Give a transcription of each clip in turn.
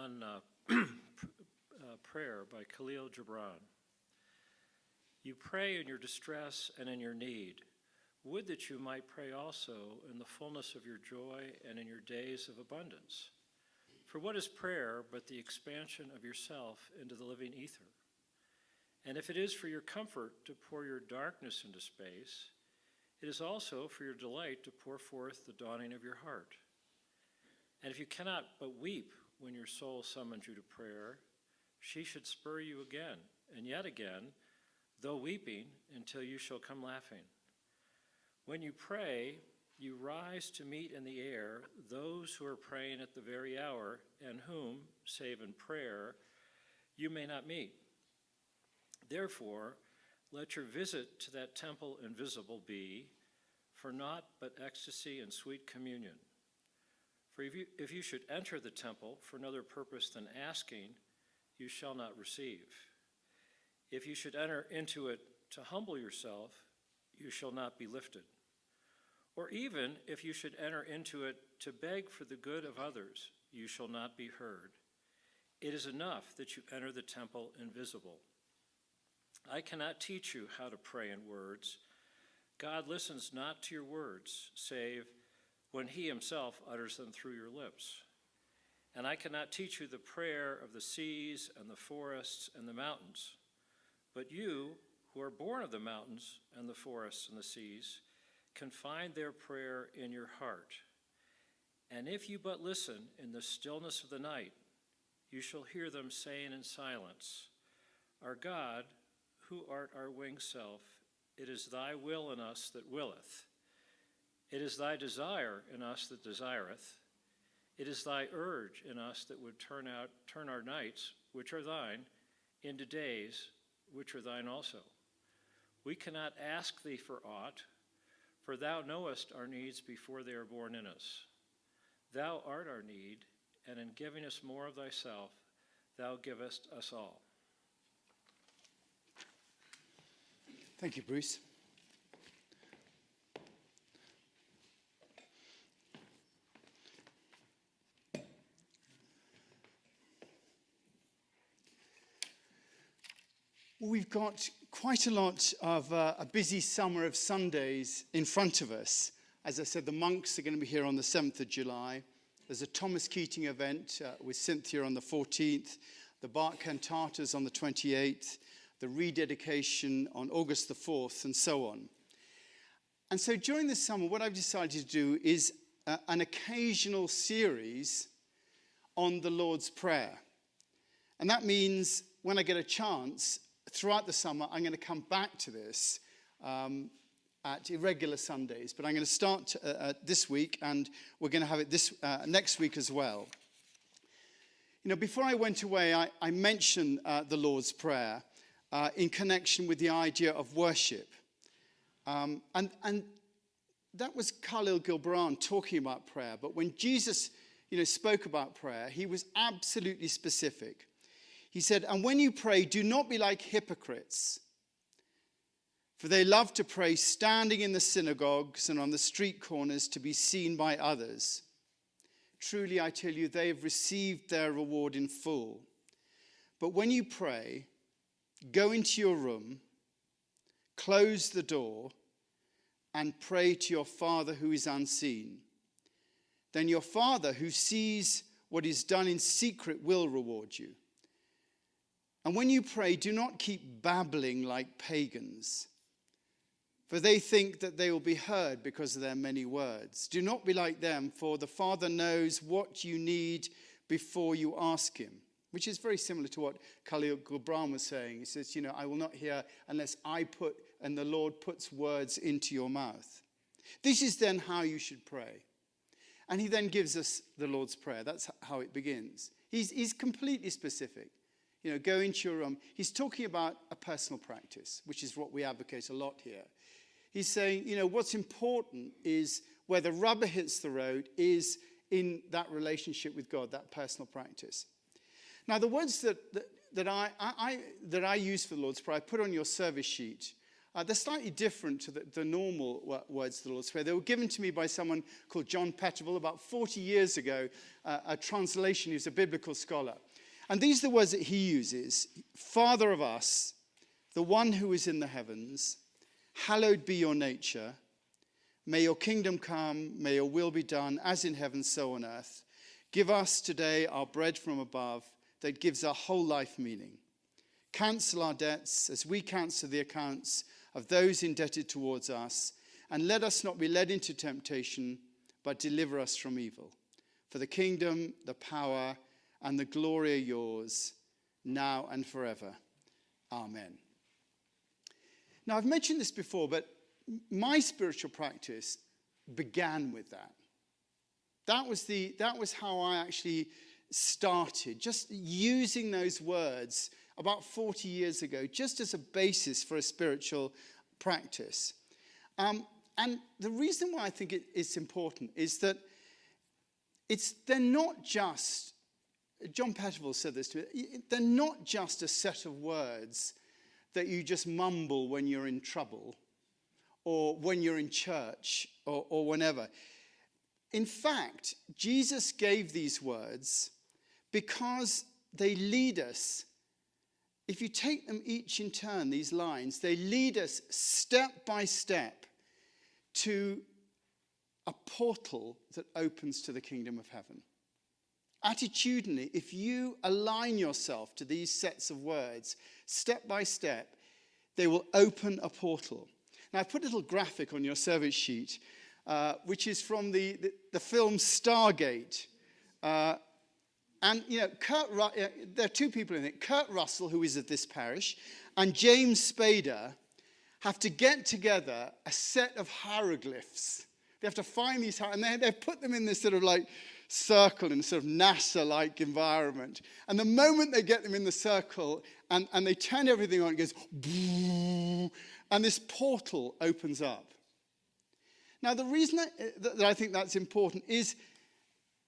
on prayer by Khalil Gibran. You pray in your distress and in your need. Would that you might pray also in the fullness of your joy and in your days of abundance. For what is prayer but the expansion of yourself into the living ether? And if it is for your comfort to pour your darkness into space, it is also for your delight to pour forth the dawning of your heart. And if you cannot but weep when your soul summons you to prayer, she should spur you again and yet again, though weeping, until you shall come laughing. When you pray, you rise to meet in the air those who are praying at the very hour and whom, save in prayer, you may not meet. Therefore, let your visit to that temple invisible be for naught but ecstasy and sweet communion. For if you should enter the temple for another purpose than asking, you shall not receive. If you should enter into it to humble yourself, you shall not be lifted. Or even if you should enter into it to beg for the good of others, you shall not be heard. It is enough that you enter the temple invisible. I cannot teach you how to pray in words. God listens not to your words, save when he himself utters them through your lips. And I cannot teach you the prayer of the seas and the forests and the mountains. But you, who are born of the mountains and the forests and the seas, can find their prayer in your heart. And if you but listen in the stillness of the night, you shall hear them saying in silence, Our God, who art our winged self, it is thy will in us that willeth. It is thy desire in us that desireth. It is thy urge in us that would turn our nights, which are thine, into days, which are thine also. We cannot ask thee for aught, for thou knowest our needs before they are born in us. Thou art our need, and in giving us more of thyself, thou givest us all. Thank you, Bruce. We've got quite a lot of a busy summer of Sundays in front of us. As I said, the monks are going to be here on the 7th of July. There's a Thomas Keating event with Cynthia on the 14th, the Bach cantatas on the 28th, the rededication on August the 4th, and so on. And so during the summer, what I've decided to do is an occasional series on the Lord's Prayer. And that means when I get a chance, throughout the summer, I'm going to come back to this at irregular Sundays. But I'm going to start this week, and we're going to have it this next week as well. You know, before I went away, I mentioned the Lord's Prayer in connection with the idea of worship. And that was Khalil Gibran talking about prayer. But when Jesus, spoke about prayer, he was absolutely specific. He said, and when you pray, do not be like hypocrites, for they love to pray standing in the synagogues and on the street corners to be seen by others. Truly, I tell you, they have received their reward in full. But when you pray, go into your room, close the door, and pray to your Father who is unseen. Then your Father who sees what is done in secret will reward you. And when you pray, do not keep babbling like pagans, for they think that they will be heard because of their many words. Do not be like them, for the Father knows what you need before you ask him, which is very similar to what Khalil Gibran was saying. He says, I will not hear unless and the Lord puts words into your mouth. This is then how you should pray. And he then gives us the Lord's Prayer. That's how it begins. He's completely specific. Go into your room. He's talking about a personal practice, which is what we advocate a lot here. He's saying, what's important is where the rubber hits the road is in that relationship with God, that personal practice. Now, the words that I use for the Lord's Prayer, I put on your service sheet. They're slightly different to the normal words of the Lord's Prayer. They were given to me by someone called John Petterville about 40 years ago, a translation. He was a biblical scholar. And these are the words that he uses. Father of us, the one who is in the heavens, hallowed be your nature. May your kingdom come, may your will be done, as in heaven, so on earth. Give us today our bread from above that gives our whole life meaning. Cancel our debts as we cancel the accounts of those indebted towards us, and let us not be led into temptation, but deliver us from evil. For the kingdom, the power, and the glory are yours, now and forever. Amen. Now, I've mentioned this before, but my spiritual practice began with that. That was how I actually started, just using those words about 40 years ago, just as a basis for a spiritual practice. And the reason why I think it's important is that they're not just, John Petterville said this to me, they're not just a set of words that you just mumble when you're in trouble or when you're in church or whenever. In fact, Jesus gave these words because they lead us. If you take them each in turn, these lines, they lead us step by step to a portal that opens to the kingdom of heaven. Attitudinally, if you align yourself to these sets of words, step by step, they will open a portal. Now, I've put a little graphic on your service sheet, which is from the film Stargate. And, you know, there are two people in it. Kurt Russell, who is of this parish, and James Spader have to get together a set of hieroglyphs. They have to find these, and they've put them in this sort of like circle, in a sort of NASA-like environment. And the moment they get them in the circle and they turn everything on, it goes, and this portal opens up. Now, the reason that I think that's important is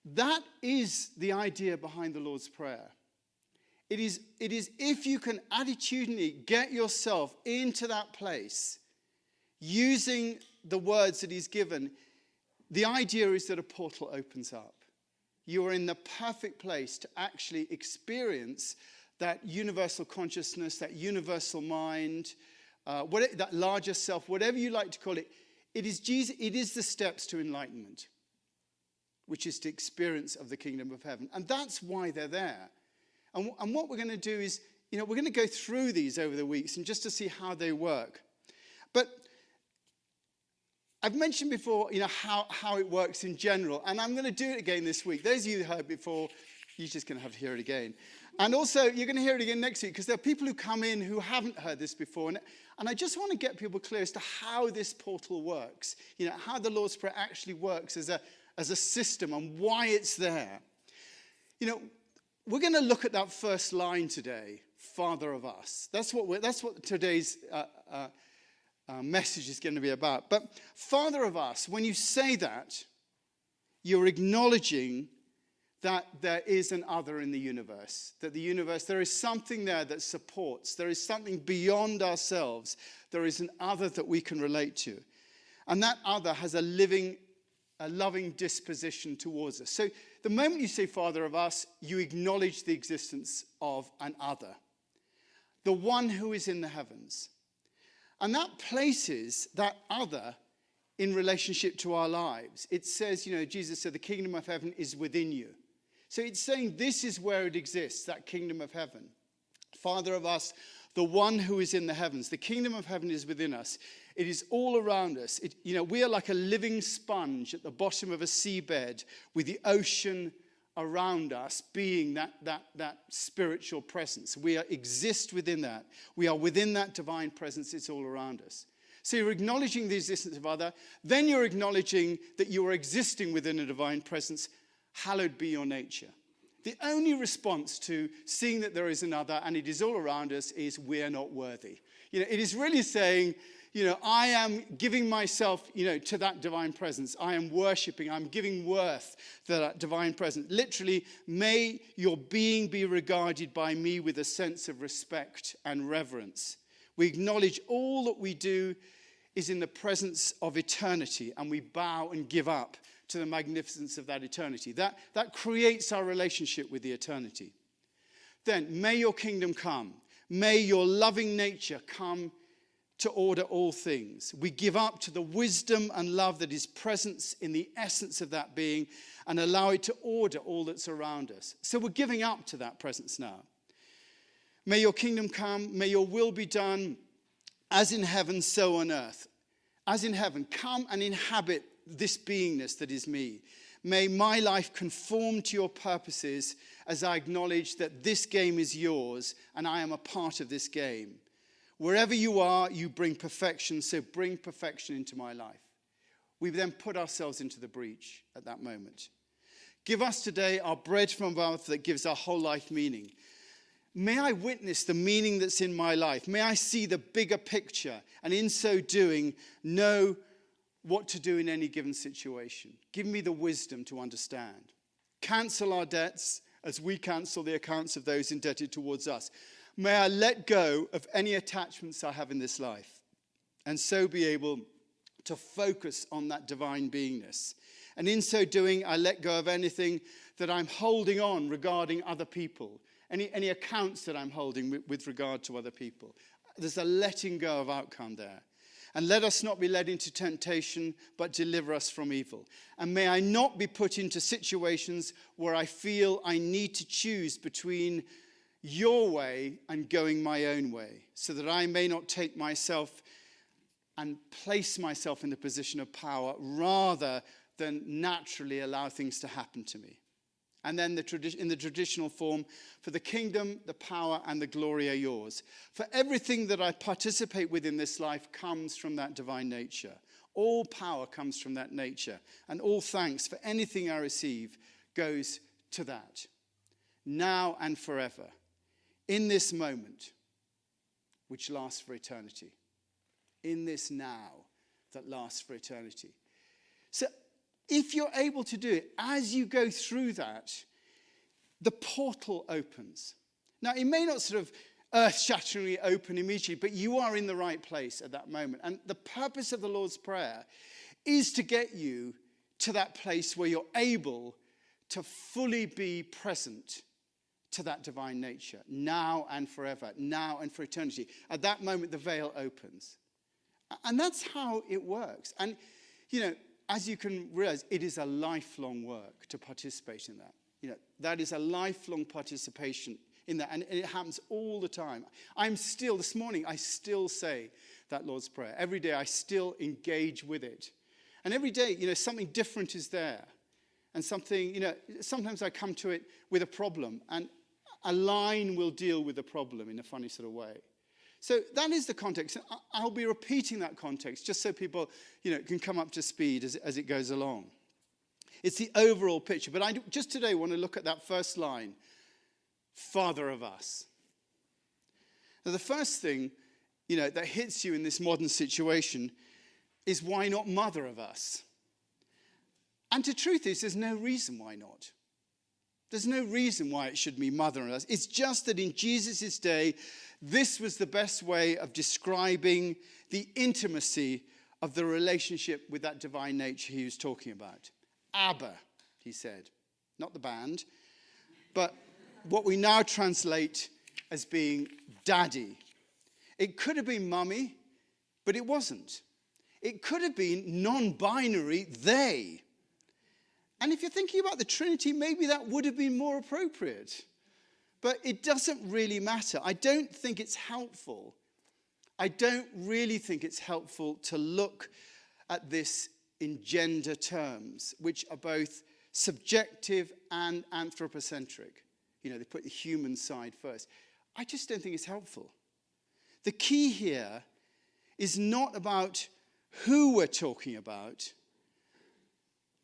that is the idea behind the Lord's Prayer. It is if you can attitudinally get yourself into that place using the words that he's given, the idea is that a portal opens up. You are in the perfect place to actually experience that universal consciousness, that universal mind, that larger self, whatever you like to call it. It is Jesus. It is the steps to enlightenment, which is the experience of the kingdom of heaven. And that's why they're there. And what we're going to do is, we're going to go through these over the weeks and just to see how they work. But I've mentioned before, how it works in general. And I'm going to do it again this week. Those of you who heard before, you're just going to have to hear it again. And also, you're going to hear it again next week because there are people who come in who haven't heard this before. And I just want to get people clear as to how this portal works, how the Lord's Prayer actually works as a system and why it's there. We're going to look at that first line today, Father of us. That's what today's message is going to be about. But Father of us, when you say that, you're acknowledging that there is an other in the universe. That the universe, there is something there that supports. There is something beyond ourselves. There is an other that we can relate to. And that other has a loving disposition towards us. So the moment you say Father of us, you acknowledge the existence of an other. The one who is in the heavens. And that places that other in relationship to our lives. It says, Jesus said, the kingdom of heaven is within you. So it's saying this is where it exists, that kingdom of heaven. Father of us, the one who is in the heavens. The kingdom of heaven is within us. It is all around us. We are like a living sponge at the bottom of a seabed with the ocean around us being that spiritual presence. We exist within that. We are within that divine presence. It's all around us. So you're acknowledging the existence of other. Then you're acknowledging that you are existing within a divine presence. Hallowed be your nature. The only response to seeing that there is another and it is all around us is we are not worthy. It is really saying, I am giving myself, to that divine presence. I am worshiping. I'm giving worth to that divine presence. Literally, may your being be regarded by me with a sense of respect and reverence. We acknowledge all that we do is in the presence of eternity, and we bow and give up to the magnificence of that eternity. That creates our relationship with the eternity. Then, may your kingdom come. May your loving nature come to order all things. We give up to the wisdom and love that is present in the essence of that being and allow it to order all that's around us. So we're giving up to that presence now. May your kingdom come. May your will be done as in heaven, so on earth. As in heaven, come and inhabit this beingness that is me. May my life conform to your purposes as I acknowledge that this game is yours and I am a part of this game. Wherever you are, you bring perfection, so bring perfection into my life. We then put ourselves into the breach at that moment. Give us today our bread from above that gives our whole life meaning. May I witness the meaning that's in my life. May I see the bigger picture, and in so doing, know what to do in any given situation. Give me the wisdom to understand. Cancel our debts as we cancel the accounts of those indebted towards us. May I let go of any attachments I have in this life, and so be able to focus on that divine beingness. And in so doing, I let go of anything that I'm holding on regarding other people, any accounts that I'm holding with regard to other people. There's a letting go of outcome there. And let us not be led into temptation, but deliver us from evil. And may I not be put into situations where I feel I need to choose between your way and going my own way, so that I may not take myself and place myself in the position of power rather than naturally allow things to happen to me. And then in the traditional form, for the kingdom, the power, and the glory are yours. For everything that I participate with in this life comes from that divine nature. All power comes from that nature. And all thanks for anything I receive goes to that. Now and forever. In this moment, which lasts for eternity. In this now that lasts for eternity. So, if you're able to do it, as you go through that, the portal opens. Now, it may not sort of earth-shatteringly open immediately, but you are in the right place at that moment. And the purpose of the Lord's Prayer is to get you to that place where you're able to fully be present to that divine nature, now and forever, now and for eternity. At that moment, the veil opens. And that's how it works. And, as you can realize, it is a lifelong work to participate in that. That is a lifelong participation in that. And it happens all the time. This morning, I still say that Lord's Prayer. Every day, I still engage with it. And every day, something different is there. And something, sometimes I come to it with a problem. And a line will deal with the problem in a funny sort of way. So that is the context. I'll be repeating that context just so people, can come up to speed as it goes along. It's the overall picture. But I just today want to look at that first line, Father of us. Now, the first thing, that hits you in this modern situation is why not Mother of us? And the truth is, there's no reason why not. There's no reason why it should be Mother of us. It's just that in Jesus' day, this was the best way of describing the intimacy of the relationship with that divine nature he was talking about. Abba, he said. Not the band, but what we now translate as being daddy. It could have been mummy, but it wasn't. It could have been non-binary they. And if you're thinking about the Trinity, maybe that would have been more appropriate. But it doesn't really matter. I don't think it's helpful. I don't really think it's helpful to look at this in gender terms, which are both subjective and anthropocentric. They put the human side first. I just don't think it's helpful. The key here is not about who we're talking about,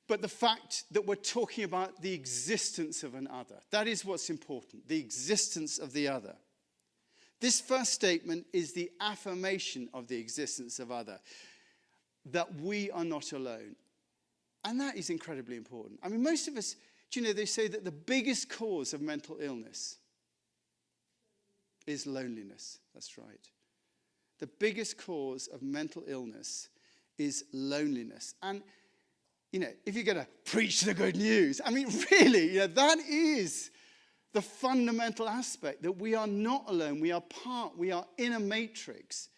but the fact that we're talking about the existence of an other. That is what's important, the existence of the other. This first statement is the affirmation of the existence of other, that we are not alone. And that is incredibly important. I mean, most of us, they say that the biggest cause of mental illness is loneliness. That's right. the biggest cause of mental illness is loneliness. And, if you're going to preach the good news, I mean, really, that is the fundamental aspect, that we are not alone. We are in a matrix,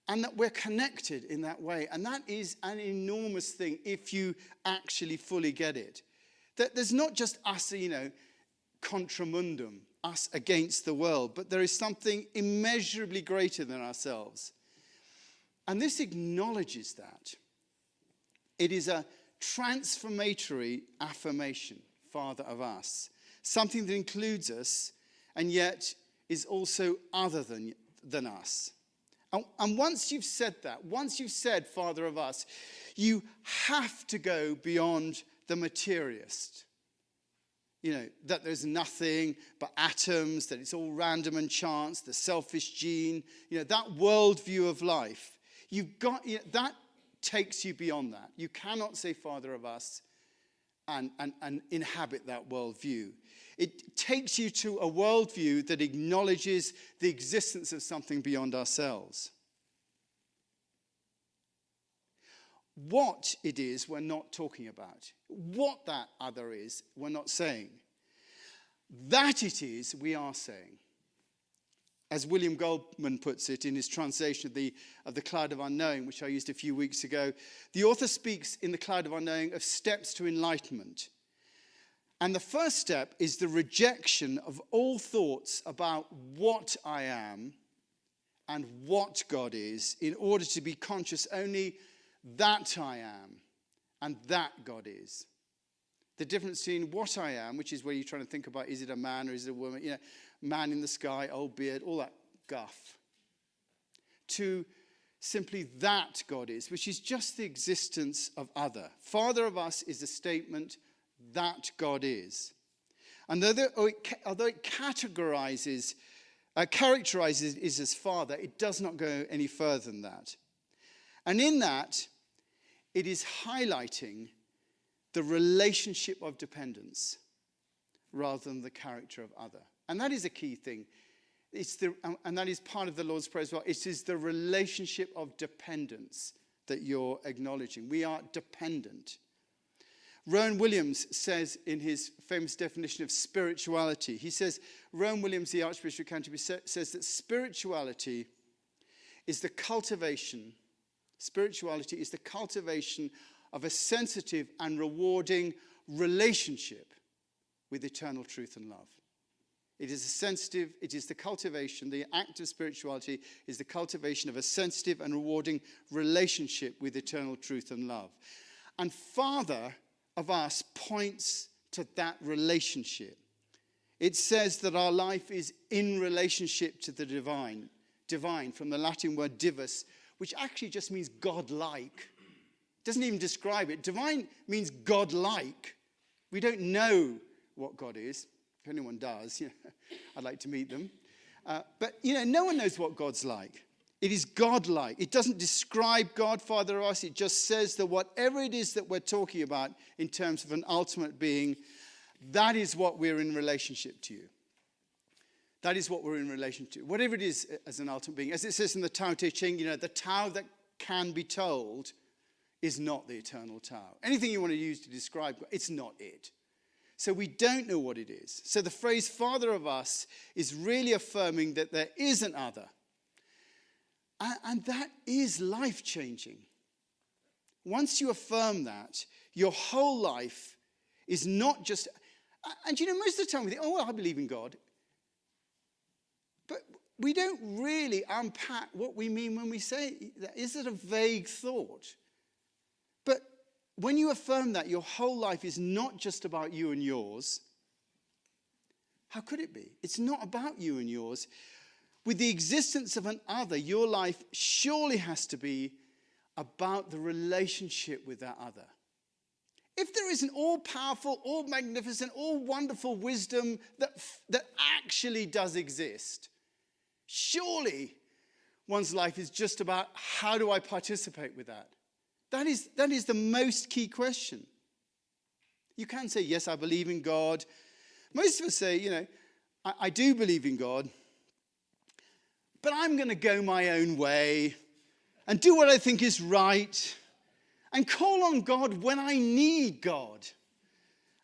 and that we're connected in that way. And that is an enormous thing if you actually fully get it. That there's not just us, contra mundum, us against the world, but there is something immeasurably greater than ourselves. And this acknowledges that. It is a transformatory affirmation, Father of us, something that includes us and yet is also other than us. And once you've said that, once you've said Father of us, you have to go beyond the materialist. That there's nothing but atoms, that it's all random and chance, the selfish gene, that worldview of life. That takes you beyond that. You cannot say Father of us and inhabit that worldview. It takes you to a worldview that acknowledges the existence of something beyond ourselves. What it is, we're not talking about. What that other is, we're not saying. That it is, we are saying. As William Goldman puts it in his translation of the Cloud of Unknowing, which I used a few weeks ago, the author speaks in the Cloud of Unknowing of steps to enlightenment. And the first step is the rejection of all thoughts about what I am and what God is, in order to be conscious only that I am and that God is. The difference between what I am, which is where you're trying to think about, is it a man or is it a woman? Man in the sky, old beard, all that guff. To simply that God is, which is just the existence of other. Father of us is a statement that God is. And although it characterizes it as Father, it does not go any further than that. And in that, it is highlighting the relationship of dependence rather than the character of other. And that is a key thing. And that is part of the Lord's Prayer as well. It is the relationship of dependence that you're acknowledging. We are dependent. Rowan Williams says in his famous definition of spirituality, he says, Rowan Williams, the Archbishop of Canterbury, says that spirituality is the cultivation of a sensitive and rewarding relationship with eternal truth and love. The act of spirituality is the cultivation of a sensitive and rewarding relationship with eternal truth and love. And Father of us points to that relationship. It says that our life is in relationship to the divine. Divine, from the Latin word divus, which actually just means God-like. It doesn't even describe it. Divine means God-like. We don't know what God is. If anyone does, I'd like to meet them. But no one knows what God's like. It is God-like. It doesn't describe God, Father of us. It just says that whatever it is that we're talking about in terms of an ultimate being, that is what we're in relationship to. That is what we're in relation to. Whatever it is as an ultimate being. As it says in the Tao Te Ching, the Tao that can be told is not the eternal Tao. Anything you want to use to describe God, it's not it. So we don't know what it is. So the phrase Father of us is really affirming that there is an other. And that is life-changing. Once you affirm that, your whole life is not just... And most of the time we think, I believe in God. But we don't really unpack what we mean when we say that. Is it a vague thought? But when you affirm that, your whole life is not just about you and yours. How could it be? It's not about you and yours. With the existence of an other, your life surely has to be about the relationship with that other. If there is an all-powerful, all-magnificent, all-wonderful wisdom that actually does exist, surely one's life is just about how do I participate with that? That is the most key question. You can say, yes, I believe in God. Most of us say, I do believe in God. but I'm going to go my own way and do what I think is right and call on God when I need God.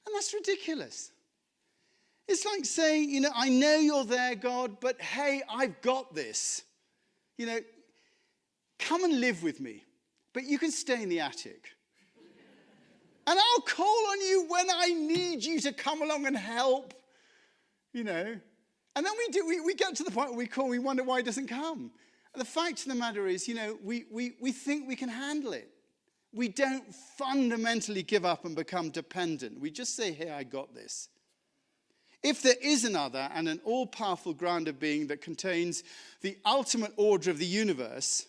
And that's ridiculous. It's like saying, I know you're there, God, but hey, I've got this. Come and live with me, but you can stay in the attic. And I'll call on you when I need you to come along and help, And then we get to the point where we wonder why he doesn't come. And the fact of the matter is, we think we can handle it. We don't fundamentally give up and become dependent. We just say, hey, I got this. If there is another and an all-powerful ground of being that contains the ultimate order of the universe,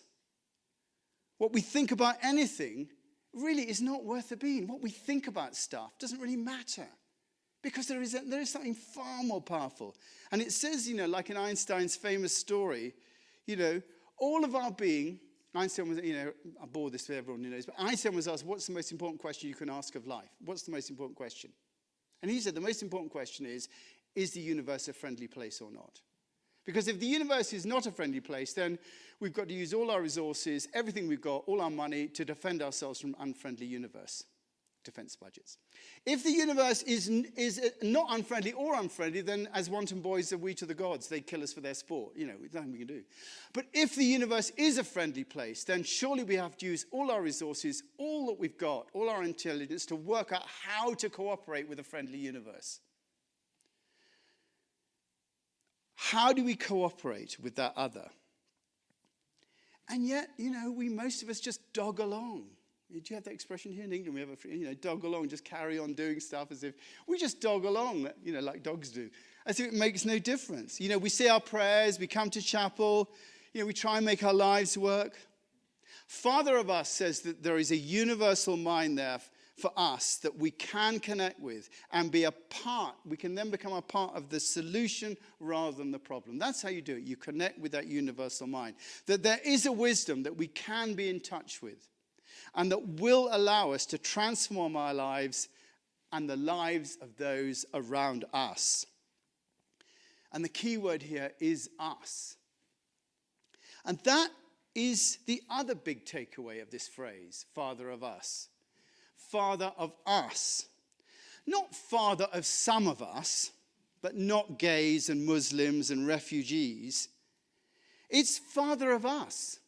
what we think about anything really is not worth a bean. What we think about stuff doesn't really matter because there is something far more powerful. And it says, like in Einstein's famous story, all of our being, Einstein was, I bore this for everyone who knows, but Einstein was asked, what's the most important question you can ask of life? What's the most important question? And he said the most important question is the universe a friendly place or not? Because if the universe is not a friendly place, then we've got to use all our resources, everything we've got, all our money to defend ourselves from an unfriendly universe. Defense budgets. If the universe is not unfriendly or unfriendly, then as wanton boys are we to the gods. They kill us for their sport. There's nothing we can do. But if the universe is a friendly place, then surely we have to use all our resources, all that we've got, all our intelligence to work out how to cooperate with a friendly universe. How do we cooperate with that other? And yet, most of us just dog along. Do you have that expression here in England? We have dog along, just carry on doing stuff as if we just dog along, like dogs do, as if it makes no difference. We say our prayers, we come to chapel, we try and make our lives work. Father of us says that there is a universal mind there for us that we can connect with and be a part. We can then become a part of the solution rather than the problem. That's how you do it. You connect with that universal mind. That there is a wisdom that we can be in touch with, and that will allow us to transform our lives and the lives of those around us. And the key word here is us. And that is the other big takeaway of this phrase, Father of us. Father of us. Not Father of some of us, but not gays and Muslims and refugees. It's Father of us.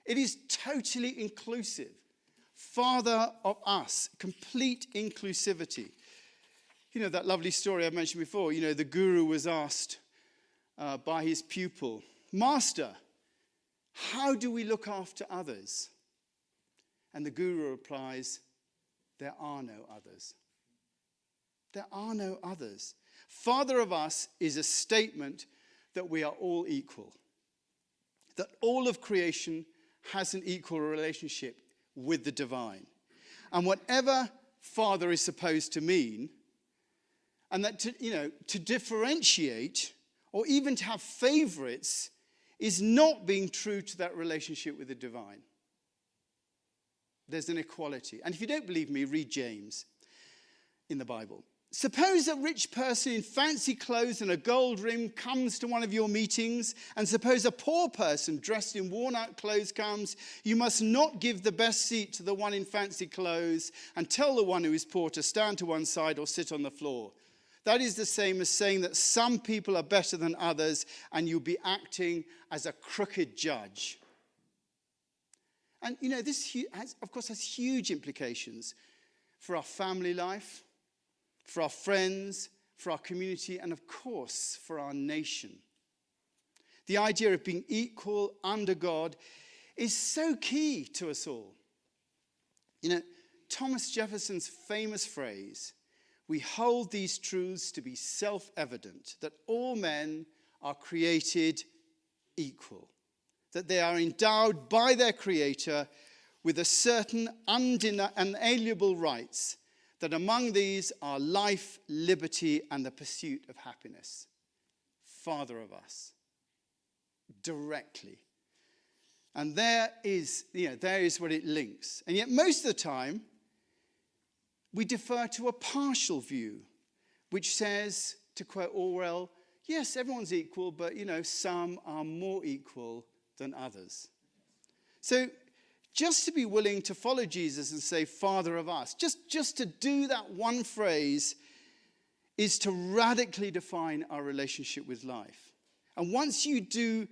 It is totally inclusive. Father of us, complete inclusivity. That lovely story I mentioned before. The guru was asked by his pupil, Master, how do we look after others? And the guru replies, there are no others. There are no others. Father of us is a statement that we are all equal. That all of creation has an equal relationship with the divine. And whatever Father is supposed to mean, and that to differentiate or even to have favorites is not being true to that relationship with the divine. There's an equality. And if you don't believe me, read James in the Bible. Suppose a rich person in fancy clothes and a gold ring comes to one of your meetings, and suppose a poor person dressed in worn-out clothes comes. You must not give the best seat to the one in fancy clothes and tell the one who is poor to stand to one side or sit on the floor. That is the same as saying that some people are better than others, and you'll be acting as a crooked judge. And this, of course, has huge implications for our family life, for our friends, for our community, and of course, for our nation. The idea of being equal under God is so key to us all. Thomas Jefferson's famous phrase, we hold these truths to be self-evident, that all men are created equal, that they are endowed by their Creator with a certain unalienable rights, that among these are life, liberty, and the pursuit of happiness. Father of us. Directly. And there is what it links. And yet most of the time, we defer to a partial view, which says, to quote Orwell, Yes, everyone's equal, but, some are more equal than others. So just to be willing to follow Jesus and say, Father of us, just to do that one phrase is to radically define our relationship with life. And once you do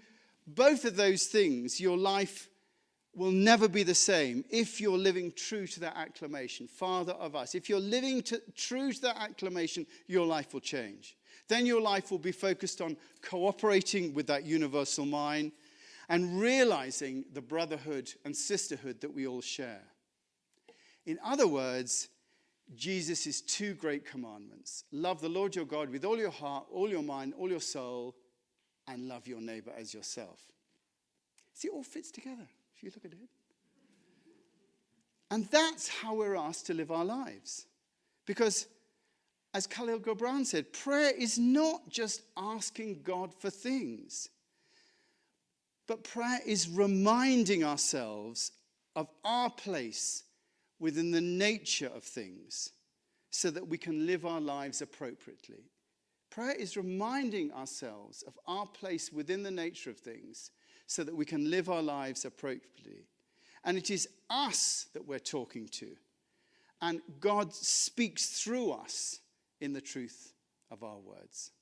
both of those things, your life will never be the same if you're living true to that acclamation, Father of us. If you're living true to that acclamation, your life will change. Then your life will be focused on cooperating with that universal mind and realizing the brotherhood and sisterhood that we all share. In other words, Jesus' two great commandments. Love the Lord your God with all your heart, all your mind, all your soul, and love your neighbor as yourself. See, it all fits together if you look at it. And that's how we're asked to live our lives. Because, as Khalil Gibran said, prayer is not just asking God for things, but prayer is reminding ourselves of our place within the nature of things so that we can live our lives appropriately. Prayer is reminding ourselves of our place within the nature of things so that we can live our lives appropriately. And it is us that we're talking to. And God speaks through us in the truth of our words.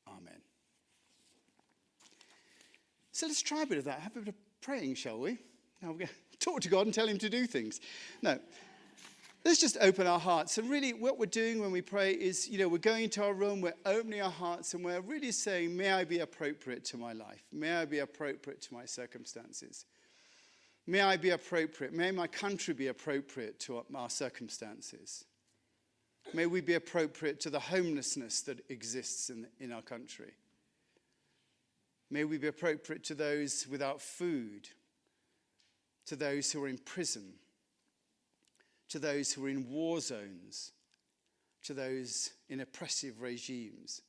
Amen. So let's try a bit of that. Have a bit of praying, shall we? Now we're going to talk to God and tell him to do things. No. Let's just open our hearts. And really what we're doing when we pray is, we're going into our room, we're opening our hearts, and we're really saying, may I be appropriate to my life? May I be appropriate to my circumstances? May I be appropriate? May my country be appropriate to our circumstances? May we be appropriate to the homelessness that exists in our country? May we be appropriate to those without food, to those who are in prison, to those who are in war zones, to those in oppressive regimes.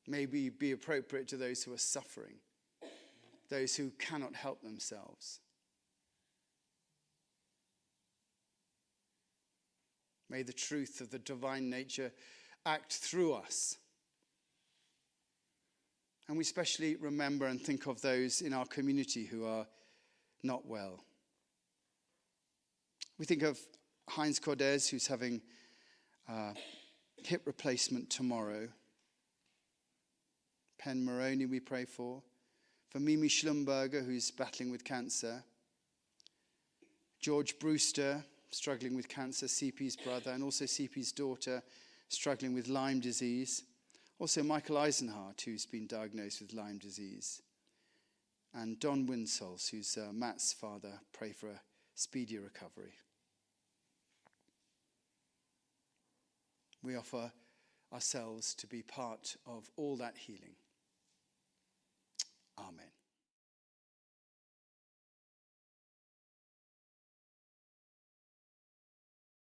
May we be appropriate to those who are suffering, those who cannot help themselves. May the truth of the divine nature act through us. And we especially remember and think of those in our community who are not well. We think of Heinz Cordes, who's having hip replacement tomorrow. Pen Maroney we pray for Mimi Schlumberger, who's battling with cancer. George Brewster, struggling with cancer, CP's brother, and also CP's daughter, struggling with Lyme disease. Also Michael Eisenhardt, who's been diagnosed with Lyme disease. And Don Winsols, who's Matt's father, pray for a speedy recovery. We offer ourselves to be part of all that healing.